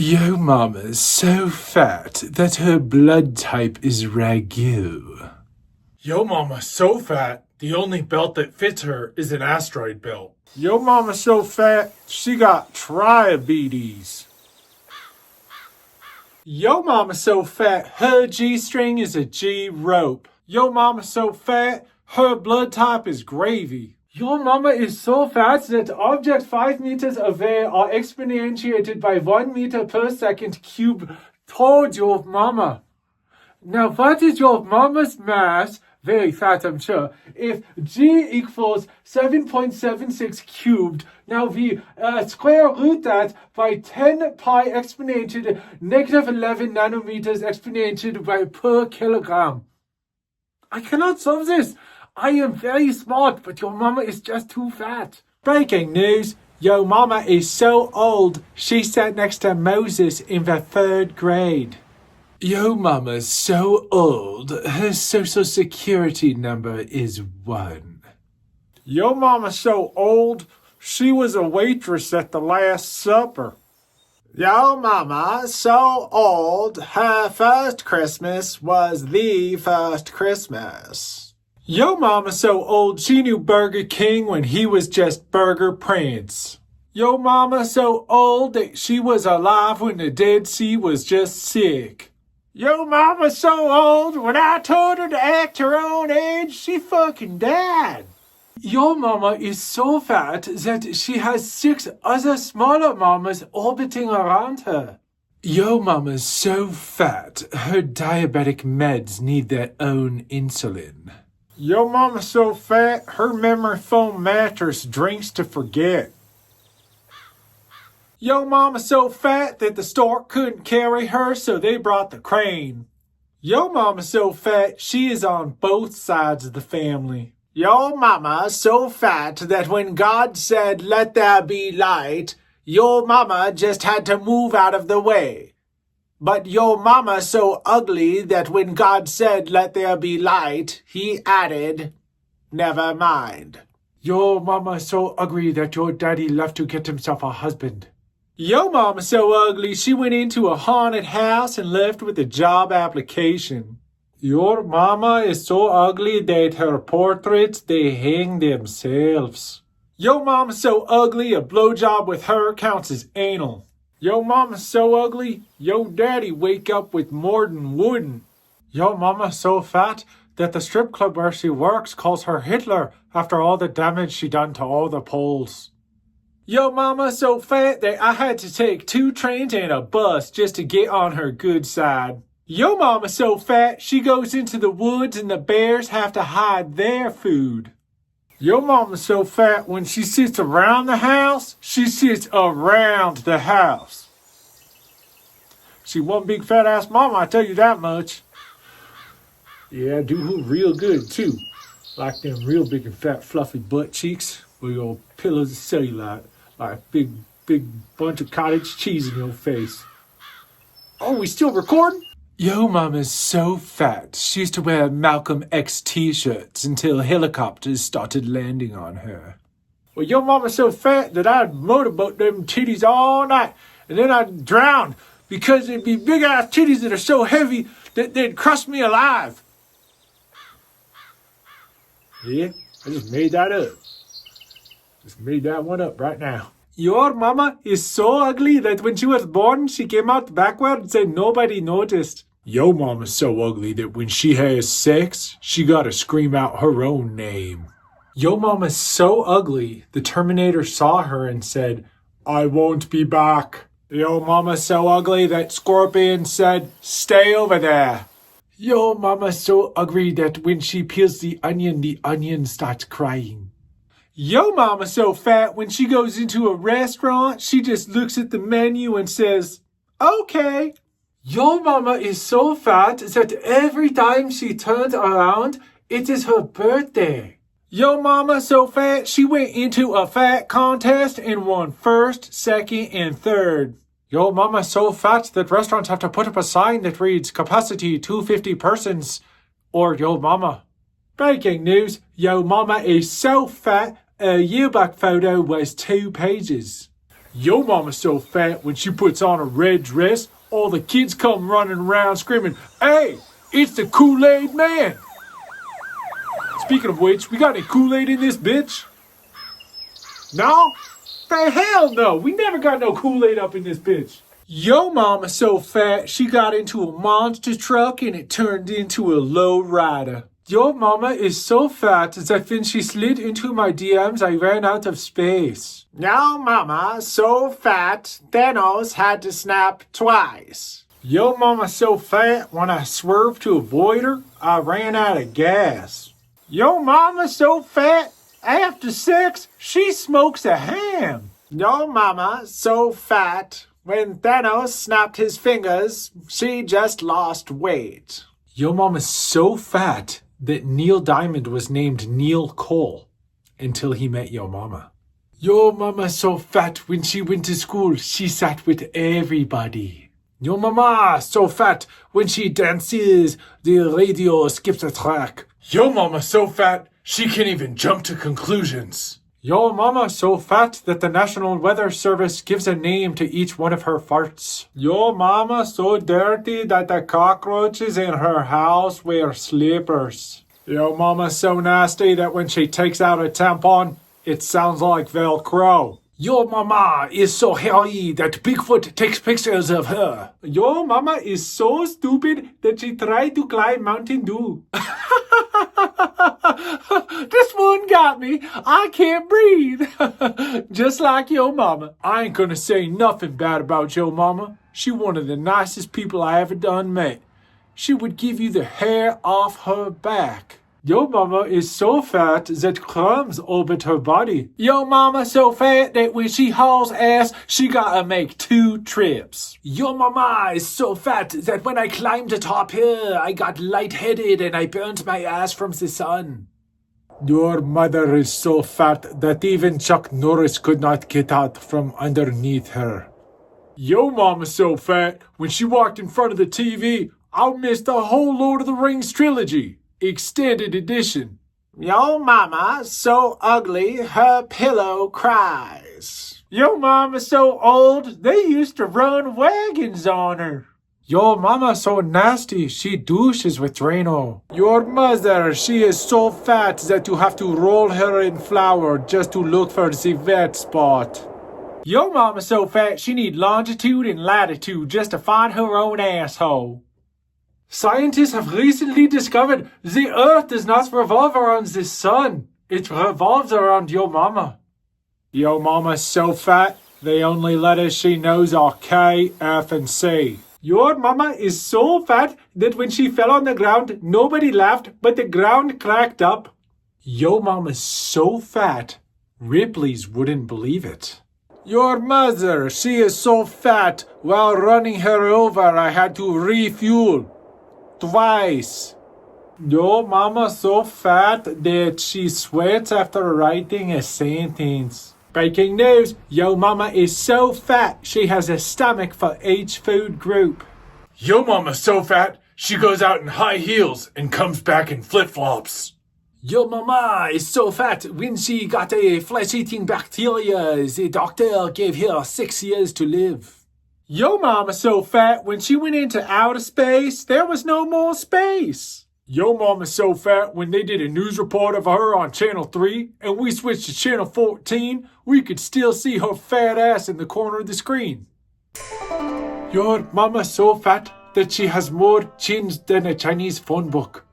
Yo mama's so fat that her blood type is ragu. Yo mama's so fat, the only belt that fits her is an asteroid belt. Yo mama's so fat, she got triabetes. Yo mama's so fat, her G-string is a G-rope. Yo mama's so fat, her blood type is gravy. Your mama is so fat that objects 5 meters away are exponentiated by 1 meter per second cubed towards your mama. Now what is your mama's mass? Very fat, I'm sure. If G equals 7.76 cubed, now we square root that by 10 pi exponentiated negative 11 nanometers exponentiated by per kilogram. I cannot solve this. I am very smart, but your mama is just too fat. Breaking news, yo mama is so old, she sat next to Moses in the 3rd grade. Yo mama's so old, her social security number is 1. Yo mama's so old, she was a waitress at the Last Supper. Yo mama so old, her first Christmas was the first Christmas. Yo mama so old, she knew Burger King when he was just Burger Prince. Yo mama so old that she was alive when the Dead Sea was just sick. Yo mama so old, when I told her to act her own age, she fucking died. Your mama is so fat that she has 6 other smaller mamas orbiting around her. Yo mama's so fat, her diabetic meds need their own insulin. Yo mama's so fat, her memory foam mattress drinks to forget. Yo mama's so fat that the stork couldn't carry her, so they brought the crane. Yo mama's so fat, she is on both sides of the family. Yo mama's so fat that when God said, "Let there be light," your mama just had to move out of the way. But your mama's so ugly that when God said, "Let there be light," he added, "Never mind." Your mama's so ugly that your daddy left to get himself a husband. Yo mama's so ugly she went into a haunted house and left with a job application. Your mama is so ugly that her portraits they hang themselves. Yo mama's so ugly a blowjob with her counts as anal. Yo mama's so ugly, yo daddy wake up with more than wooden. Yo mama's so fat that the strip club where she works calls her Hitler after all the damage she done to all the Poles. Yo mama's so fat that I had to take 2 trains and a bus just to get on her good side. Yo mama's so fat she goes into the woods and the bears have to hide their food. Yo mama's so fat when she sits around the house, she sits around the house. She one big fat ass mama, I tell you that much. Yeah, do her real good too. Like them real big and fat fluffy butt cheeks with your pillows of cellulite, like big bunch of cottage cheese in your face. Oh, we still recording? Yo mama's so fat, she used to wear Malcolm X t-shirts until helicopters started landing on her. Well, your mama's so fat that I'd motorboat them titties all night, and then I'd drown because it'd be big-ass titties that are so heavy that they'd crush me alive. Yeah, I just made that up. Just made that one up right now. Your mama is so ugly that when she was born, she came out backwards and nobody noticed. Yo mama's so ugly that when she has sex, she gotta scream out her own name. Yo mama's so ugly, the Terminator saw her and said, "I won't be back." Yo mama's so ugly that Scorpion said, "Stay over there." Yo mama's so ugly that when she peels the onion starts crying. Yo mama's so fat when she goes into a restaurant, she just looks at the menu and says, "Okay." Your mama is so fat that every time she turns around, it is her birthday. Yo mama so fat she went into a fat contest and won 1st, 2nd, and 3rd. Yo mama so fat that restaurants have to put up a sign that reads capacity 250 persons or yo mama. Breaking news, yo mama is so fat a yearbook photo was 2 pages. Yo mama's so fat when she puts on a red dress, all the kids come running around screaming, "Hey, it's the Kool-Aid Man!" Speaking of which, we got any Kool-Aid in this bitch? No? The hell no! We never got no Kool-Aid up in this bitch. Yo mama's so fat, she got into a monster truck and it turned into a low rider. Your mama is so fat that when she slid into my DMs, I ran out of space. Your mama so fat, Thanos had to snap twice. Your mama so fat, when I swerved to avoid her, I ran out of gas. Your mama so fat, after sex, she smokes a ham. Your mama so fat, when Thanos snapped his fingers, she just lost weight. Your mama's so fat that Neil Diamond was named Neil Cole until he met your mama. Your mama's so fat when she went to school, she sat with everybody. Your mama so fat when she dances, the radio skips a track. Your mama's so fat, she can't even jump to conclusions. Your mama's so fat that the National Weather Service gives a name to each one of her farts. Your mama so dirty that the cockroaches in her house wear slippers. Your mama's so nasty that when she takes out a tampon, it sounds like Velcro. Your mama is so hairy that Bigfoot takes pictures of her. Your mama is so stupid that she tried to climb Mountain Dew. This one got me. I can't breathe. Just like your mama. I ain't gonna say nothing bad about your mama. She one of the nicest people I ever done met. She would give you the hair off her back. Your mama is so fat that crumbs orbit her body. Your mama so fat that when she hauls ass, she gotta make 2 trips. Your mama is so fat that when I climbed atop her, I got lightheaded and I burnt my ass from the sun. Your mother is so fat that even Chuck Norris could not get out from underneath her. Your mama's so fat, when she walked in front of the TV, I missed the whole Lord of the Rings trilogy. Extended edition. Your mama so ugly, her pillow cries. Your mama so old, they used to run wagons on her. Your mama so nasty, she douches with Drano. Your mother, she is so fat that you have to roll her in flour just to look for the wet spot. Your mama so fat, she need longitude and latitude just to find her own asshole. Scientists have recently discovered the Earth does not revolve around the sun. It revolves around your mama. Your mama's so fat, the only letters she knows are K, F, and C. Your mama is so fat that when she fell on the ground, nobody laughed, but the ground cracked up. Your mama's so fat, Ripley's wouldn't believe it. Your mother, she is so fat, while running her over, I had to refuel. Twice. Your mama so fat that she sweats after writing a sentence. Breaking news, your mama is so fat she has a stomach for each food group. Your mama's so fat she goes out in high heels and comes back in flip-flops. Your mama is so fat when she got a flesh-eating bacteria, the doctor gave her 6 years to live. Your mama so fat when she went into outer space, there was no more space. Your mama's so fat when they did a news report of her on Channel 3 and we switched to Channel 14, we could still see her fat ass in the corner of the screen. Your mama's so fat that she has more chins than a Chinese phone book.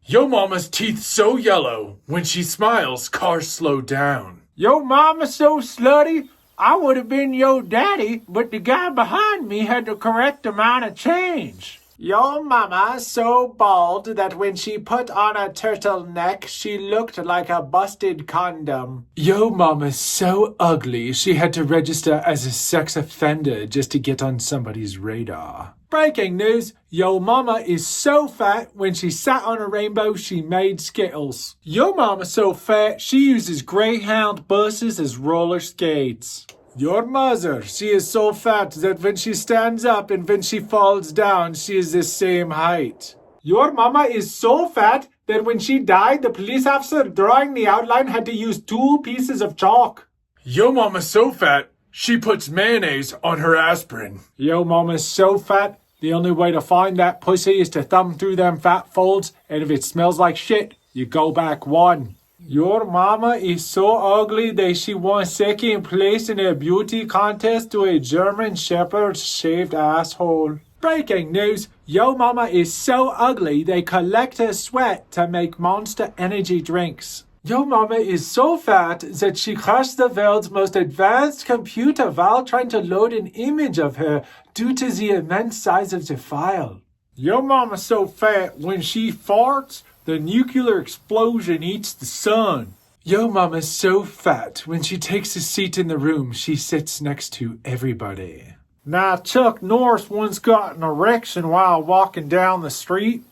Your mama's teeth so yellow, when she smiles, cars slow down. Your mama's so slutty, I would have been your daddy, but the guy behind me had the correct amount of change. Your mama so bald that when she put on a turtleneck, she looked like a busted condom. Your mama's so ugly, she had to register as a sex offender just to get on somebody's radar. Breaking news, your mama is so fat, when she sat on a rainbow, she made Skittles. Your mama's so fat, she uses Greyhound buses as roller skates. Your mother, she is so fat that when she stands up and when she falls down, she is the same height. Your mama is so fat that when she died, the police officer drawing the outline had to use 2 pieces of chalk. Your mama's so fat, She puts mayonnaise on her aspirin. Yo mama's so fat, the only way to find that pussy is to thumb through them fat folds, and if it smells like shit, you go back one. Your mama is so ugly that she won second place in a beauty contest to a German Shepherd's shaved asshole. Breaking news, yo mama is so ugly they collect her sweat to make Monster energy drinks. Yo mama is so fat that she crashed the world's most advanced computer while trying to load an image of her due to the immense size of the file. Yo mama's so fat when she farts, the nuclear explosion eats the sun. Yo mama's so fat when she takes a seat in the room she sits next to everybody. Now Chuck Norris once got an erection while walking down the street.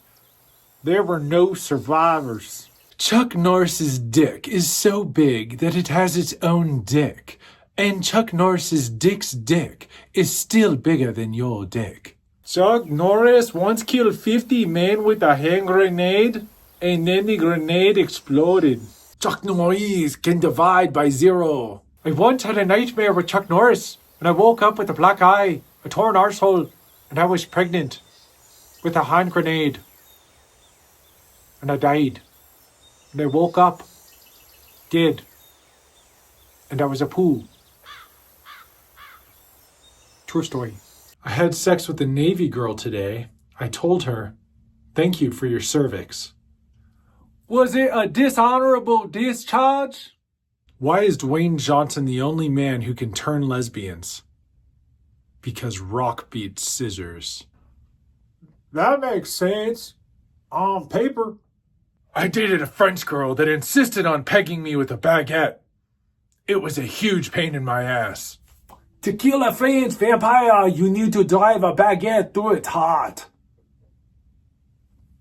There were no survivors. Chuck Norris's dick is so big that it has its own dick. And Chuck Norris's dick's dick is still bigger than your dick. Chuck Norris once killed 50 men with a hand grenade, and then the grenade exploded. Chuck Norris can divide by 0. I once had a nightmare with Chuck Norris, and I woke up with a black eye, a torn arsehole, and I was pregnant with a hand grenade. And I died. And I woke up dead. And I was a poo. True story. I had sex with a Navy girl today. I told her, "Thank you for your cervix." Was it a dishonorable discharge? Why is Dwayne Johnson the only man who can turn lesbians? Because rock beats scissors. That makes sense. On paper. I dated a French girl that insisted on pegging me with a baguette. It was a huge pain in my ass. To kill a French vampire, you need to drive a baguette through its heart.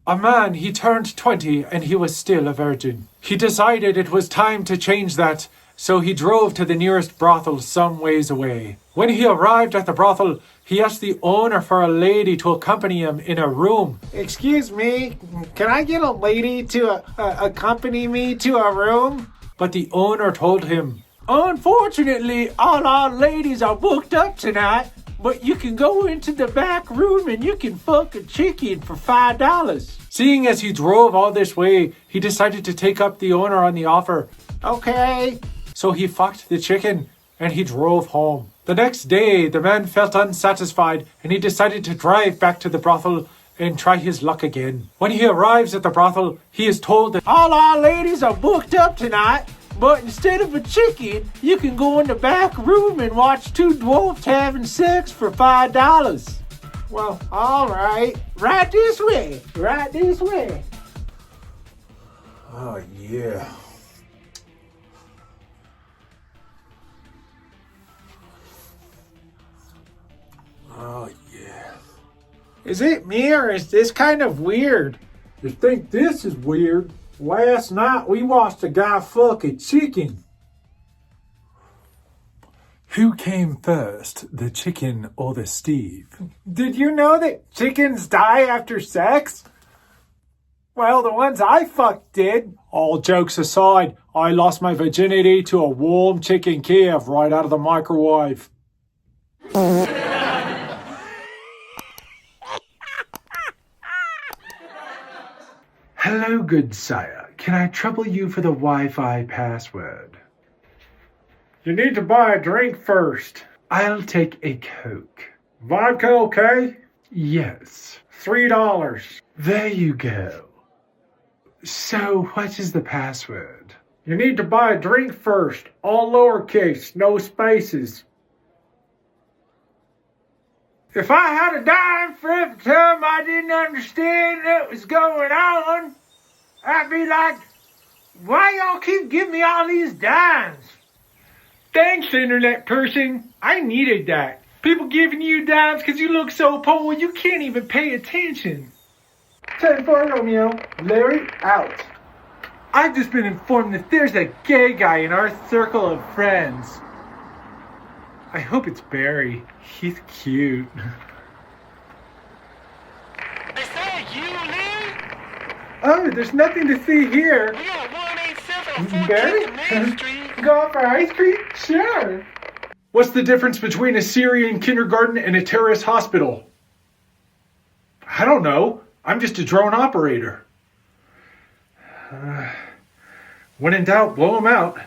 A man, he turned 20 and he was still a virgin. He decided it was time to change that, so he drove to the nearest brothel some ways away. When he arrived at the brothel, he asked the owner for a lady to accompany him in a room. Excuse me, can I get a lady to accompany me to a room? But the owner told him, "Unfortunately, all our ladies are booked up tonight, but you can go into the back room and you can fuck a chicken for $5. Seeing as he drove all this way, he decided to take up the owner on the offer. Okay. So he fucked the chicken and he drove home. The next day, the man felt unsatisfied and he decided to drive back to the brothel and try his luck again. When he arrives at the brothel, he is told that all our ladies are booked up tonight, but instead of a chicken, you can go in the back room and watch two dwarfs having sex for $5. Well, all right. Right this way. Right this way. Oh, yeah. Oh, yeah. Is it me or is this kind of weird? You think this is weird? Last night we watched a guy fuck a chicken. Who came first, the chicken or the Steve? Did you know that chickens die after sex? Well, the ones I fucked did. All jokes aside, I lost my virginity to a warm chicken calf right out of the microwave. Hello, good sire. Can I trouble you for the Wi-Fi password? You need to buy a drink first. I'll take a Coke. Vodka, okay? Yes. $3. There you go. So, what is the password? You need to buy a drink first. All lowercase, no spaces. If I had a dime for every time I didn't understand what was going on, I'd be like, why y'all keep giving me all these dimes? Thanks, internet person. I needed that. People giving you dimes because you look so poor you can't even pay attention. 10 for Romeo. Larry, out. I've just been informed that there's a gay guy in our circle of friends. I hope it's Barry. He's cute. Is that you, Lee? Oh, there's nothing to see here. We are 187 Barry? Main Street. Go out for ice cream? Sure. What's the difference between a Syrian kindergarten and a terrorist hospital? I don't know. I'm just a drone operator. When in doubt, blow them out.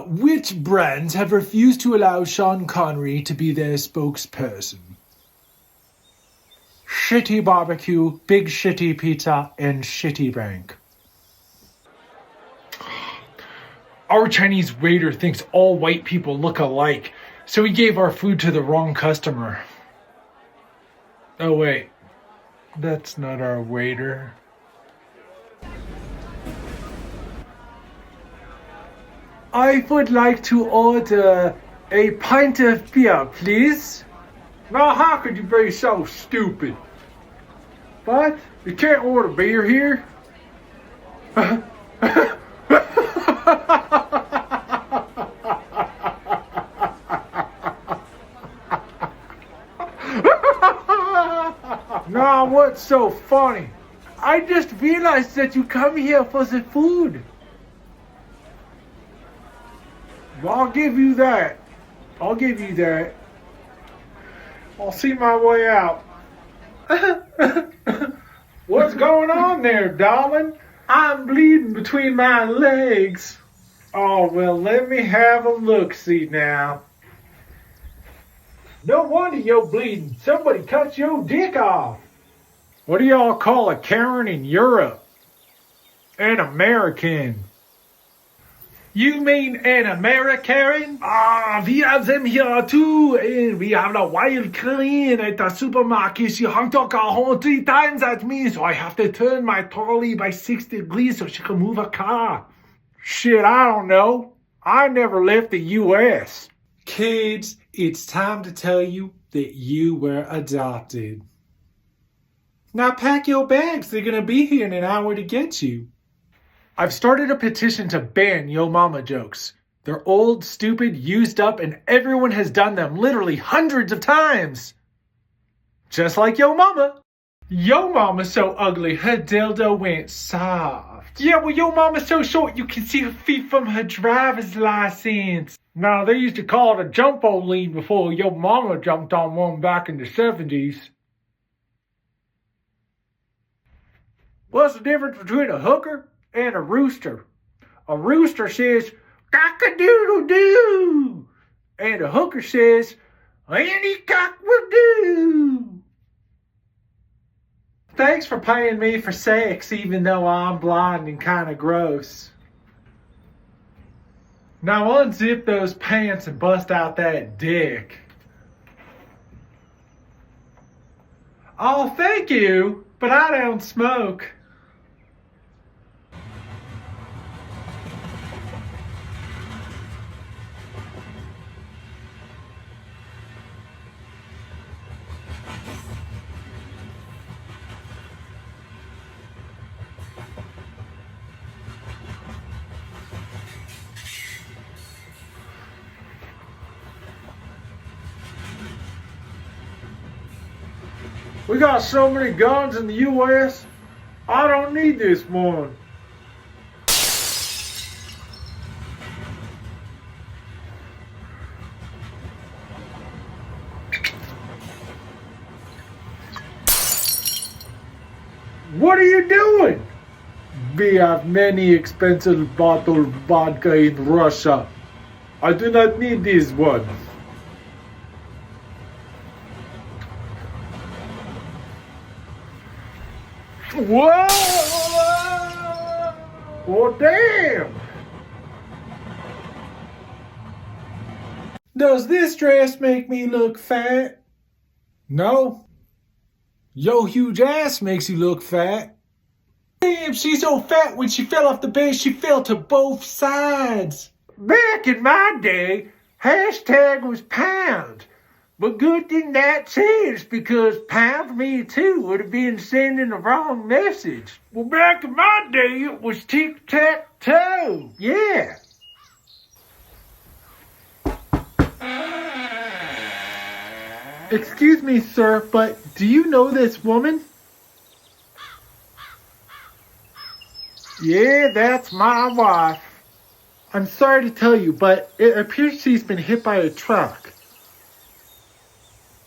Which brands have refused to allow Sean Connery to be their spokesperson? Shitty Barbecue, Big Shitty Pizza, and Shitty Bank. Our Chinese waiter thinks all white people look alike, so he gave our food to the wrong customer. Oh wait, that's not our waiter. I would like to order a pint of beer, please. Now how could you be so stupid? What? You can't order beer here? Nah, what's so funny? I just realized that you come here for the food. I'll give you that. I'll give you that. I'll see my way out. What's going on there, darling? I'm bleeding between my legs. Oh, well, let me have a look-see now. No wonder you're bleeding. Somebody cut your dick off. What do y'all call a Karen in Europe? An American. You mean an American? Ah, we have them here too. And we have the wild Korean at the supermarket. She honked her car 3 times at me, so I have to turn my trolley by 6 degrees so she can move her car. Shit, I don't know. I never left the U.S. Kids, it's time to tell you that you were adopted. Now pack your bags. They're going to be here in an hour to get you. I've started a petition to ban Yo Mama jokes. They're old, stupid, used up, and everyone has done them literally hundreds of times. Just like Yo Mama. Yo Mama's so ugly, her dildo went soft. Yeah, well, Yo Mama's so short you can see her feet from her driver's license. Now, they used to call it a jump-o-lean before Yo Mama jumped on one back in the 70s. What's the difference between a hooker and a rooster? A rooster says, cock-a-doodle-doo. And a hooker says, any cock will do. Thanks for paying me for sex, even though I'm blind and kind of gross. Now unzip those pants and bust out that dick. Oh, thank you, but I don't smoke. We got so many guns in the U.S., I don't need this one. What are you doing? We have many expensive bottled vodka in Russia. I do not need this one. Whoa! Oh, damn! Does this dress make me look fat? No. Yo huge ass makes you look fat. Damn, she's so fat when she fell off the bed, she fell to both sides. Back in my day, hashtag was pound. But good thing that changed because pound me too would have been sending the wrong message. Well, back in my day, it was tic-tac-toe. Yeah. Excuse me, sir, but do you know this woman? Yeah, that's my wife. I'm sorry to tell you, but it appears she's been hit by a truck.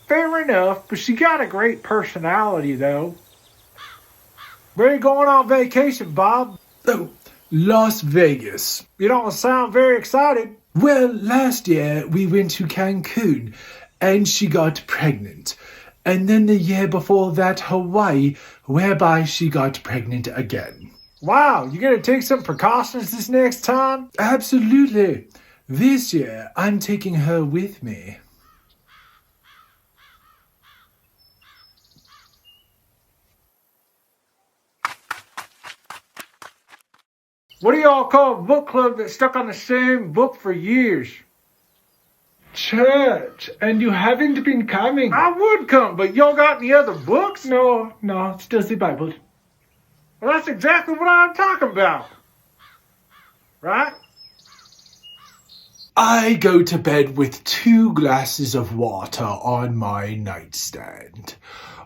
Fair enough, but she got a great personality, though. Where are you going on vacation, Bob? Oh, Las Vegas. You don't sound very excited. Well, last year we went to Cancun and she got pregnant. And then the year before that, Hawaii, whereby she got pregnant again. Wow, you gonna take some precautions this next time? Absolutely. This year, I'm taking her with me. What do y'all call a book club that's stuck on the same book for years? Church, and you haven't been coming. I would come, but y'all got any other books? No, still the Bible. Well, that's exactly what I'm talking about. Right? I go to bed with 2 glasses of water on my nightstand.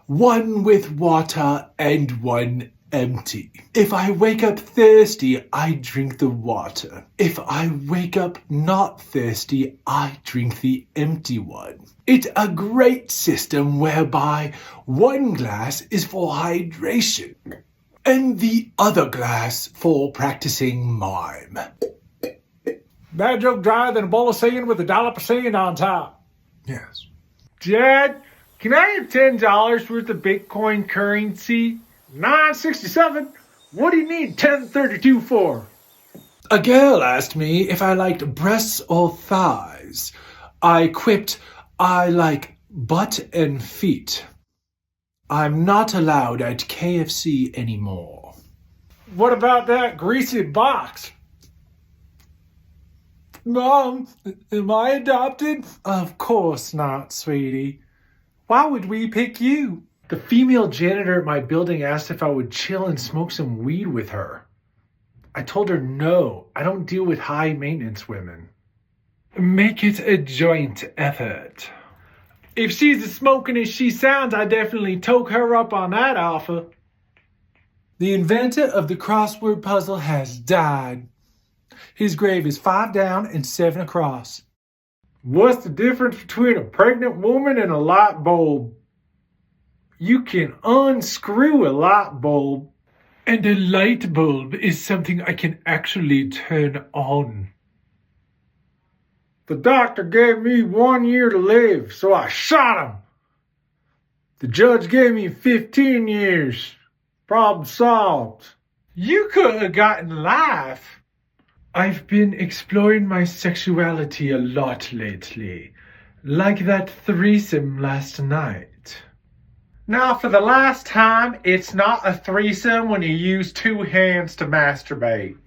1 with water and 1 empty. If I wake up thirsty, I drink the water. If I wake up not thirsty, I drink the empty one. It's a great system whereby 1 glass is for hydration and the other glass for practicing mime. Bad joke drier than a bowl of sand with $1 on top. Yes. Dad, can I have $10 worth of Bitcoin currency? 967. What do you need 1032 for? A girl asked me if I liked breasts or thighs. I quipped, I like butt and feet. I'm not allowed at KFC anymore. What about that greasy box? Mom, am I adopted? Of course not, sweetie. Why would we pick you? The female janitor at my building asked if I would chill and smoke some weed with her. I told her no, I don't deal with high maintenance women. Make it a joint effort. If she's as smoking as she sounds, I definitely took her up on that offer. The inventor of the crossword puzzle has died. His grave is 5 down and 7 across. What's the difference between a pregnant woman and a light bulb? You can unscrew a light bulb. And a light bulb is something I can actually turn on. The doctor gave me 1 year to live, so I shot him. The judge gave me 15 years. Problem solved. You could have gotten life. I've been exploring my sexuality a lot lately. Like that threesome last night. Now, for the last time, it's not a threesome when you use 2 hands to masturbate.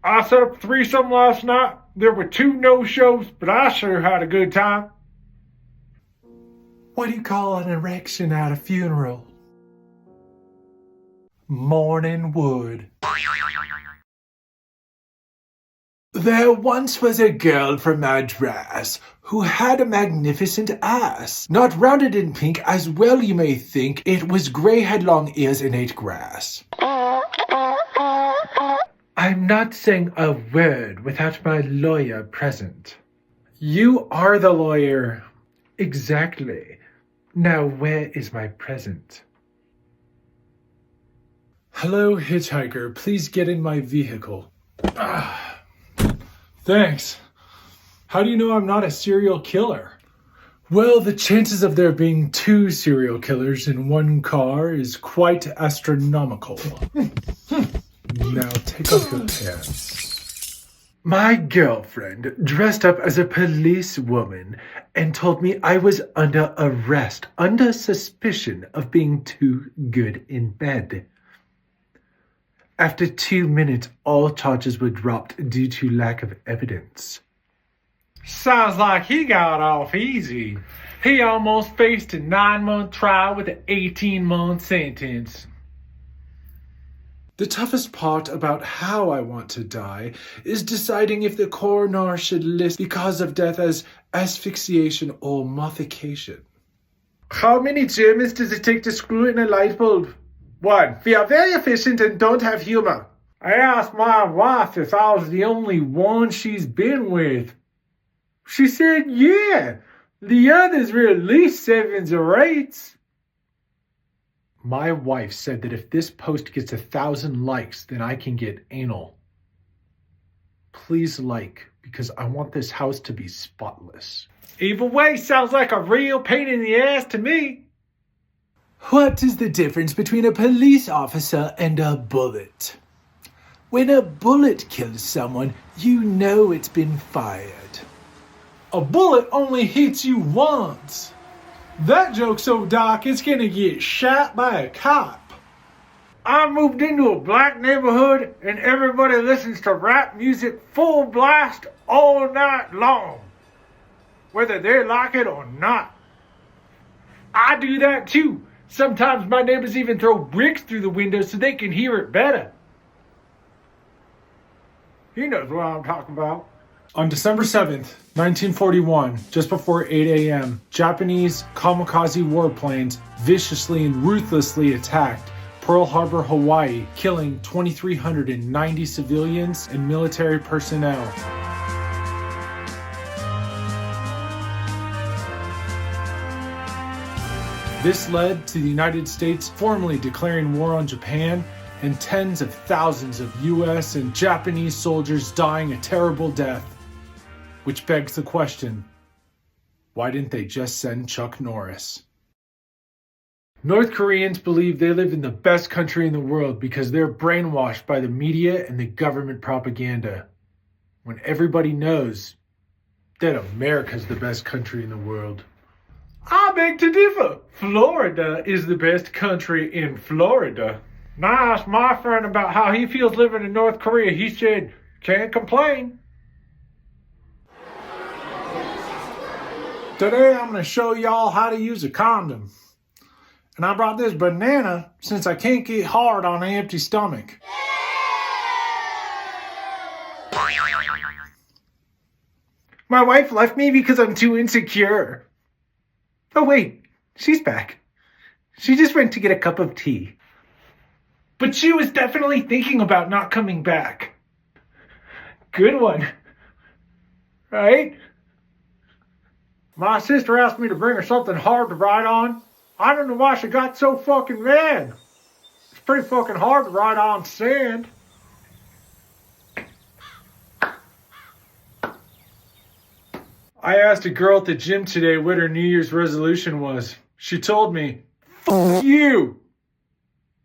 I set up a threesome last night. There were 2 no-shows, but I sure had a good time. What do you call an erection at a funeral? Morning wood. There once was a girl from Madras who had a magnificent ass. Not rounded in pink, as well you may think. It was grey, had long ears, and ate grass. I'm not saying a word without my lawyer present. You are the lawyer. Exactly. Now where is my present? Hello, Hitchhiker. Please get in my vehicle. Thanks. How do you know I'm not a serial killer? Well, the chances of there being 2 serial killers in 1 car is quite astronomical. Now take off your pants. My girlfriend dressed up as a policewoman and told me I was under arrest, under suspicion of being too good in bed. After 2 minutes, all charges were dropped due to lack of evidence. Sounds like he got off easy. He almost faced a 9-month trial with an 18-month sentence. The toughest part about how I want to die is deciding if the coroner should list the cause of death as asphyxiation or muffication. How many Germans does it take to screw in a light bulb? 1. We are very efficient and don't have humor. I asked my wife if I was the only one she's been with. She said, yeah, the others were at least 7s or 8s. My wife said that if this post gets 1,000 likes, then I can get anal. Please like, because I want this house to be spotless. Either way sounds like a real pain in the ass to me. What is the difference between a police officer and a bullet? When a bullet kills someone, you know it's been fired. A bullet only hits you once. That joke's so dark it's gonna get shot by a cop. I moved into a black neighborhood and everybody listens to rap music full blast all night long, whether they like it or not. I do that too. Sometimes my neighbors even throw bricks through the window so they can hear it better. He knows what I'm talking about. On December 7th, 1941, just before 8 a.m., Japanese kamikaze warplanes viciously and ruthlessly attacked Pearl Harbor, Hawaii, killing 2,390 civilians and military personnel. This led to the United States formally declaring war on Japan and tens of thousands of US and Japanese soldiers dying a terrible death. Which begs the question, why didn't they just send Chuck Norris? North Koreans believe they live in the best country in the world because they're brainwashed by the media and the government propaganda, when everybody knows that America's the best country in the world. I beg to differ. Florida is the best country in Florida. When I asked my friend about how he feels living in North Korea, he said, can't complain. Today I'm going to show y'all how to use a condom. And I brought this banana since I can't get hard on an empty stomach. My wife left me because I'm too insecure. Oh wait, she's back. She just went to get a cup of tea. But she was definitely thinking about not coming back. Good one. Right? My sister asked me to bring her something hard to ride on. I don't know why she got so fucking mad. It's pretty fucking hard to ride on sand. I asked a girl at the gym today what her New Year's resolution was. She told me, "Fuck you."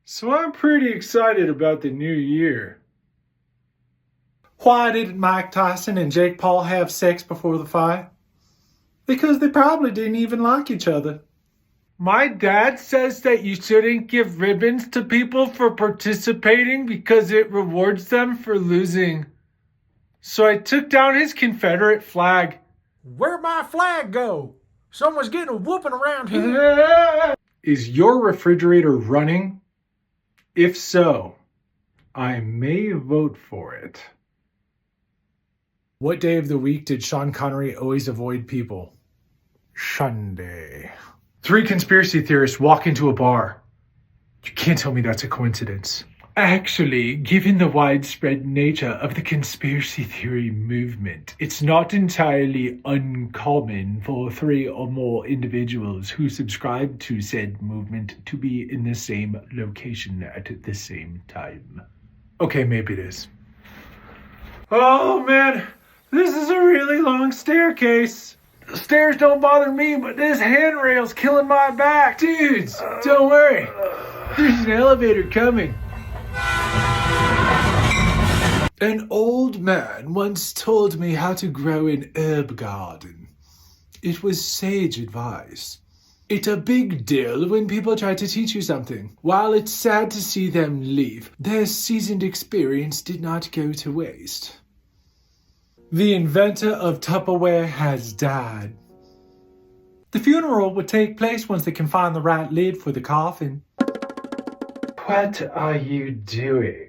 So I'm pretty excited about the new year. Why didn't Mike Tyson and Jake Paul have sex before the fight? Because they probably didn't even like each other. My dad says that you shouldn't give ribbons to people for participating because it rewards them for losing. So I took down his Confederate flag. Where'd my flag go? Someone's getting a whooping around here. Is your refrigerator running? If so, I may vote for it. What day of the week did Sean Connery always avoid people? Sunday. 3 conspiracy theorists walk into a bar. You can't tell me that's a coincidence. Actually, given the widespread nature of the conspiracy theory movement, it's not entirely uncommon for 3 or more individuals who subscribe to said movement to be in the same location at the same time. Okay, maybe it is. Oh man, this is a really long staircase. The stairs don't bother me, but this handrail's killing my back. Dudes, don't worry. There's an elevator coming. An old man once told me how to grow an herb garden. It was sage advice. It's a big deal when people try to teach you something. While it's sad to see them leave, their seasoned experience did not go to waste. The inventor of Tupperware has died. The funeral would take place once they can find the right lid for the coffin. What are you doing?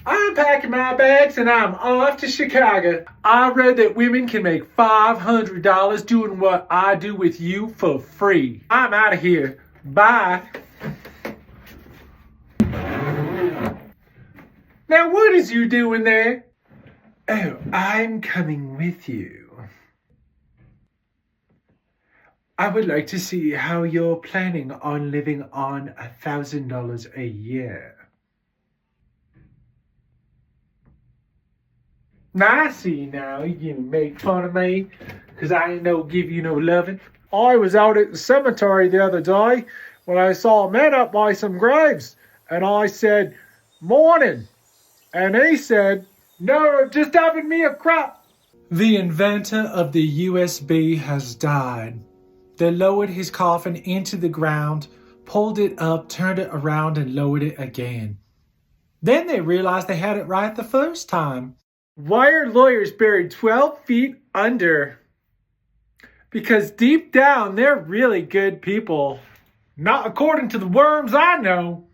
I'm packing my bags and I'm off to Chicago. I read that women can make $500 doing what I do with you for free. I'm out of here. Bye. Now what is you doing there? Oh, I'm coming with you. I would like to see how you're planning on living on $1,000 a year. Now I see now you make fun of me because I ain't no give you no loving. I was out at the cemetery the other day when I saw a man up by some graves, and I said, "Morning," and he said, "No, just having me a crap." The inventor of the USB has died. They lowered his coffin into the ground, pulled it up, turned it around, and lowered it again. Then they realized they had it right the first time. Why are lawyers buried 12 feet under? Because deep down, they're really good people. Not according to the worms I know.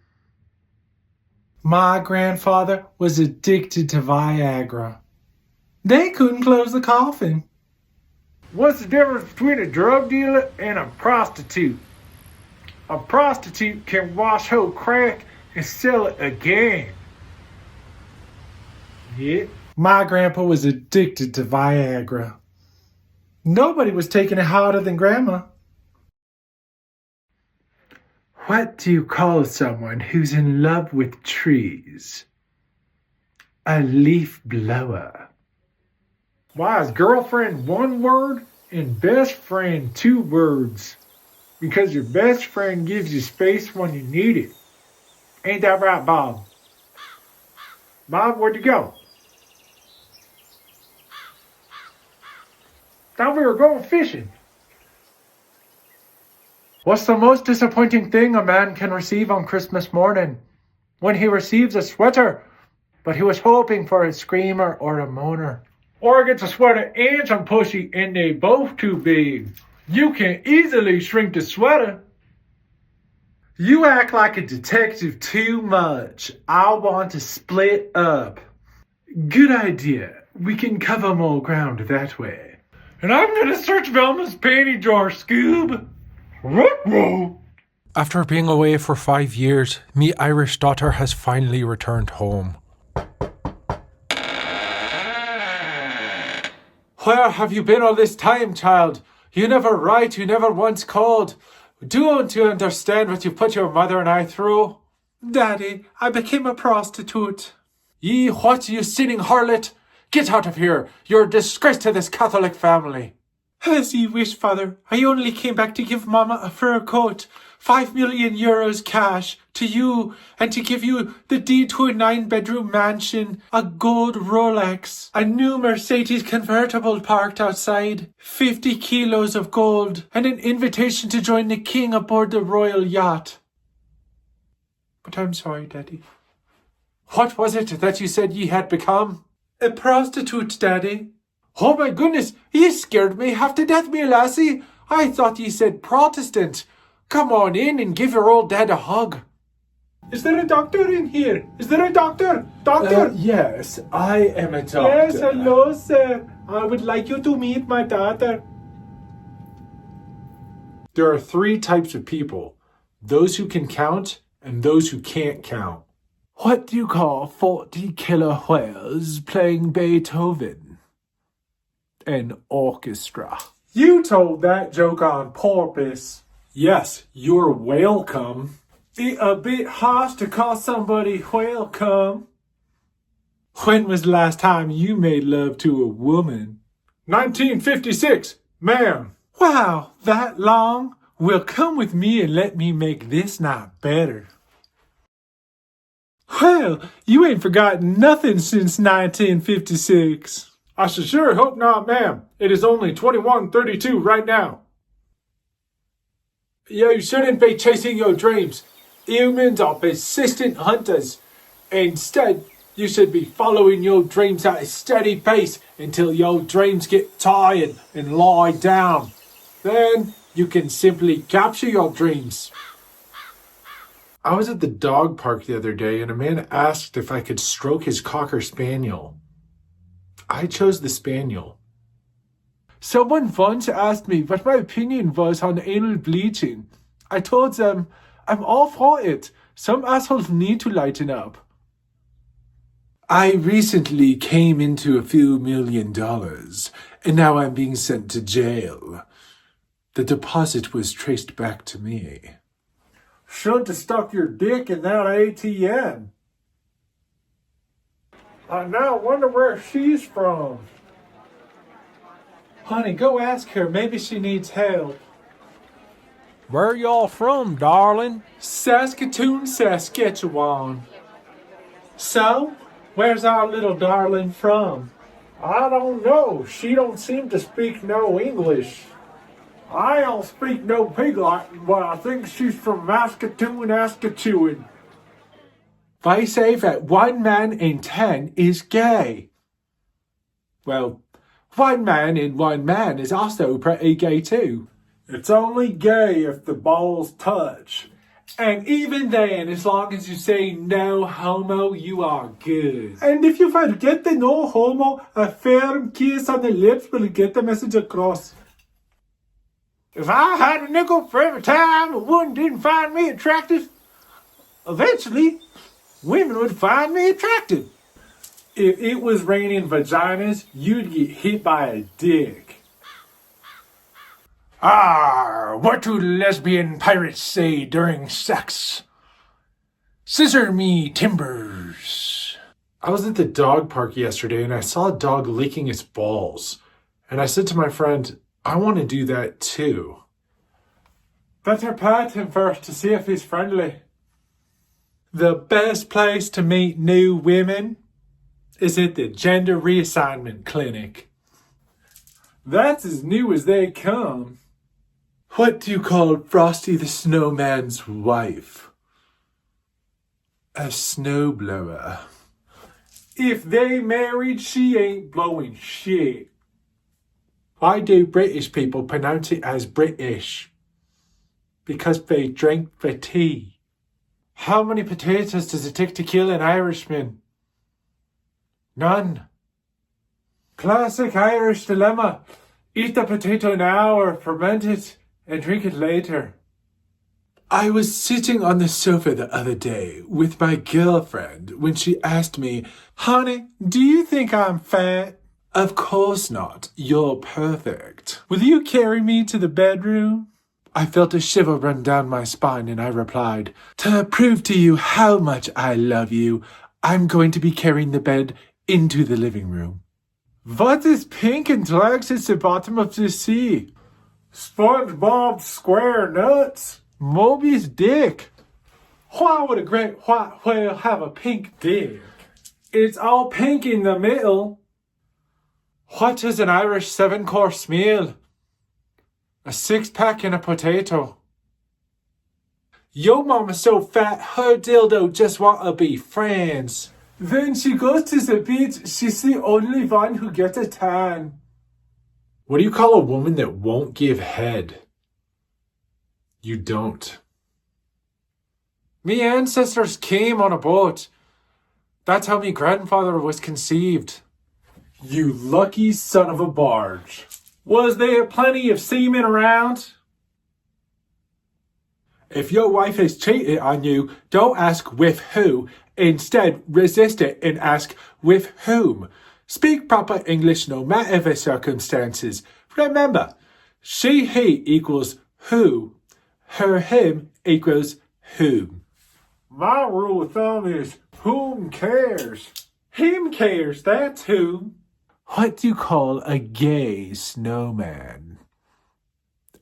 My grandfather was addicted to Viagra. They couldn't close the coffin. What's the difference between a drug dealer and a prostitute? A prostitute can wash whole crack and sell it again. Yeah. My grandpa was addicted to Viagra. Nobody was taking it harder than Grandma. What do you call someone who's in love with trees? A leaf blower. Why is girlfriend one word and best friend 2 words? Because your best friend gives you space when you need it. Ain't that right, Bob? Bob, where'd you go? Thought we were going fishing. What's the most disappointing thing a man can receive on Christmas morning? When he receives a sweater, but he was hoping for a screamer or a moaner. Or gets a sweater and some pussy and they both too big. You can easily shrink the sweater. You act like a detective too much. I want to split up. Good idea. We can cover more ground that way. And I'm gonna search Velma's panty drawer, Scoob. Ruh-roh. After being away for 5 years, me Irish daughter has finally returned home. Where have you been all this time, child? You never write, you never once called. Don't you understand what you put your mother and I through? Daddy, I became a prostitute. Ye what, you sinning harlot? Get out of here! You're a disgrace to this Catholic family. As ye wish, Father. I only came back to give Momma a fur coat, 5 million euros cash to you, and to give you the deed to a 9-bedroom mansion, a gold Rolex, a new Mercedes convertible parked outside, 50 kilos of gold, and an invitation to join the king aboard the royal yacht. But I'm sorry, Daddy. What was it that you said ye had become? A prostitute, Daddy. Oh my goodness, you scared me half to death, me lassie. I thought ye said Protestant. Come on in and give your old dad a hug. Is there a doctor in here? Is there a doctor? Doctor? Yes, I am a doctor. Yes, hello, sir. I would like you to meet my daughter. There are 3 types of people. Those who can count and those who can't count. What do you call 40 killer whales playing Beethoven? An orchestra. You told that joke on purpose. Yes, you're welcome. It's a bit harsh to call somebody welcome. When was the last time you made love to a woman? 1956, ma'am. Wow, that long? Well, come with me and let me make this night better. Well, you ain't forgotten nothing since 1956. I should sure hope not, ma'am. It is only 21:32 right now. You shouldn't be chasing your dreams. Humans are persistent hunters. Instead, you should be following your dreams at a steady pace until your dreams get tired and lie down. Then you can simply capture your dreams. I was at the dog park the other day and a man asked if I could stroke his Cocker Spaniel. I chose the Spaniel. Someone once asked me what my opinion was on anal bleaching. I told them, I'm all for it. Some assholes need to lighten up. I recently came into a few $1 million, and now I'm being sent to jail. The deposit was traced back to me. Shouldn't have stuck your dick in that ATM. I now wonder where she's from. Honey, go ask her. Maybe she needs help. Where y'all from, darling? Saskatoon, Saskatchewan. So, where's our little darling from? I don't know. She don't seem to speak no English. I don't speak no pig Latin, but I think she's from Saskatoon, Saskatchewan. They say that 1 man in 10 is gay. Well, 1 man in 1 man is also pretty gay too. It's only gay if the balls touch. And even then, as long as you say no homo, you are good. And if you forget the no homo, a firm kiss on the lips will get the message across. If I had a nickel for every time a woman didn't find me attractive, eventually women would find me attractive. If it was raining vaginas, you'd get hit by a dick. What do lesbian pirates say during sex? Scissor me timbers. I was at the dog park yesterday and I saw a dog licking its balls. And I said to my friend, I want to do that too. Better pat him first to see if he's friendly. The best place to meet new women is at the gender reassignment clinic. That's as new as they come. What do you call Frosty the Snowman's wife? A snowblower. If they married, she ain't blowing shit. Why do British people pronounce it as British? Because they drink the tea. How many potatoes does it take to kill an Irishman? None. Classic Irish dilemma. Eat the potato now or ferment it and drink it later. I was sitting on the sofa the other day with my girlfriend when she asked me, Honey, do you think I'm fat? Of course not. You're perfect. Will you carry me to the bedroom? I felt a shiver run down my spine and I replied, To prove to you how much I love you, I'm going to be carrying the bed into the living room. What is pink and drags at the bottom of the sea? SpongeBob Square Nuts? Moby's dick. Why would a great white whale have a pink dick? It's all pink in the middle. What is an Irish 7-course meal? A 6-pack and a potato. Yo mama's so fat, her dildo just want to be friends. When she goes to the beach, she's the only one who gets a tan. What do you call a woman that won't give head? You don't. Me ancestors came on a boat. That's how me grandfather was conceived. You lucky son of a barge. Was there plenty of semen around? If your wife has cheated on you, don't ask with who. Instead, resist it and ask with whom. Speak proper English no matter the circumstances. Remember, she, he equals who. Her, him equals whom. My rule of thumb is whom cares? Him cares, that's who. What do you call a gay snowman?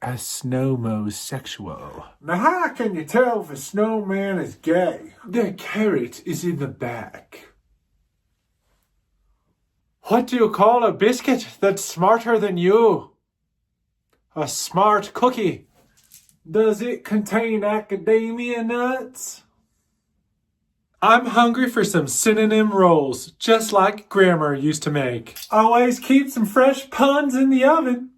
A snowmosexual. Now how can you tell if a snowman is gay? The carrot is in the back. What do you call a biscuit that's smarter than you? A smart cookie. Does it contain academia nuts? I'm hungry for some synonym rolls, just like Grammar used to make. Always keep some fresh puns in the oven.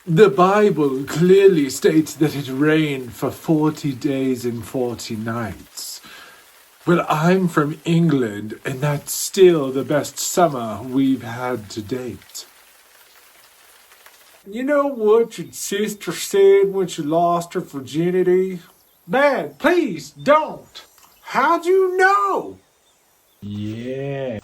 The Bible clearly states that it rained for 40 days and 40 nights. Well, I'm from England, and that's still the best summer we've had to date. You know what your sister said when she lost her virginity? Dad, please don't. How'd you know? Yeah.